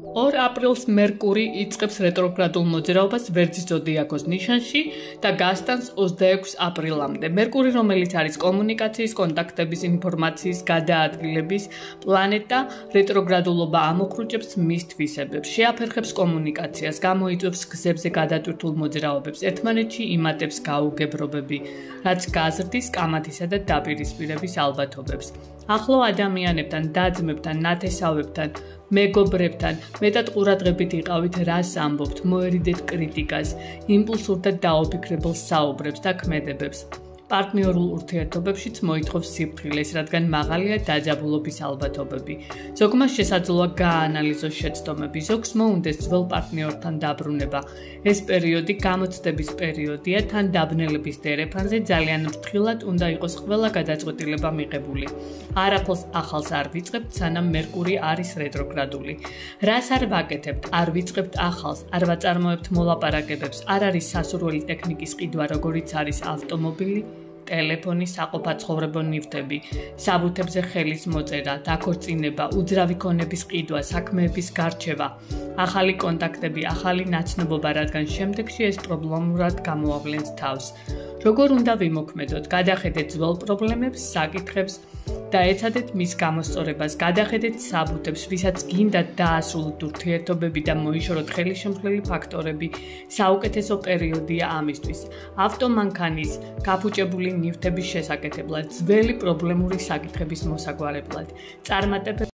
2 აპრილს მერკური იწყებს რეტროგრადულ მოძრაობას ვერძის ზოდიაქოს ნიშანში და გასტანს 26 აპრილამდე. მერკური, რომელიც არის კომუნიკაციის, კონტაქტების, ინფორმაციის, გადაადგილების პლანეტა და რეტროგრადულობა ამოხრუჭებს მის თვისებებს, შეაფერხებს კომუნიკაციას, გამოიწვევს გზებზე გადატვირთულ მოძრაობებს, ერთმანეთში იმატებს გაუგებრობები, რაც გაზრდის, კამათისა და დაპირისპირების ალბათობებს. ახლო ადამიანებთან, და-ძმებთან, ნათესავებთან, მეგობრებთან, მეტად ყურადღებით იყავით, რას ამბობთ, მოერიდეთ კრიტიკას, იმპულსურ და დაუფიქრებელ საუბრებს და ქმედებებს. პარტნიორულ ურთიერთობებშიც მოითხოვს სიფრთხილეს, რადგან მაღალია დაძაბულობის ალბათობები. ზოგმა შესაძლოა გააანალიზოს შეცდომები, ზოგს მოუნდეს ძველ პარტნიორთან დაბრუნება. ეს პერიოდი გამოცდების პერიოდია, თან დაბნელების დერეფანზე ძალიან ფრთხილად უნდა იყოს ყველა გადაწყვეტილება მიღებული. არაფერს ახალს არ ვიწყებთ, სანამ მერკური არის რეტროგრადული. რას არ ვაკეთებთ, არ ვიწყებთ ახალს, არ ვაწარმოებთ მოლაპარაკებებს, არ არის სასურველი ტექნიკის ყიდვა, როგორიც არის ავტომობილი, ტელეფონი, საყოფაცხოვრებო ნივთები, საბუთებზე ხელის მოწერა, დაქორწინება, უძრავი ქონების ყიდვა, საქმეების გარჩევა, ახალი კონტაქტები, ახალი ნაცნობობა, რადგან შემდეგში ეს პრობლემურად გამოავლენს თავს. როგორ უნდა ვიმოქმედოთ, გადახედეთ ძველ პრობლემებს, საკითხებს და ეცადეთ მის გამოსწორებას, გადახედეთ საბუთებს, ვისაც გინდათ დაასრულოთ ურთიერთობები და მოიშოროთ ხელისშემშლელი ფაქტორები, საუკეთესო პერიოდია ამისთვის. ავტომანქანის, გაფუჭებული ნივთების შესაკეთებლად, ძველი პრობლემური საკითხების მოსაგვარებლად. წარმატებებს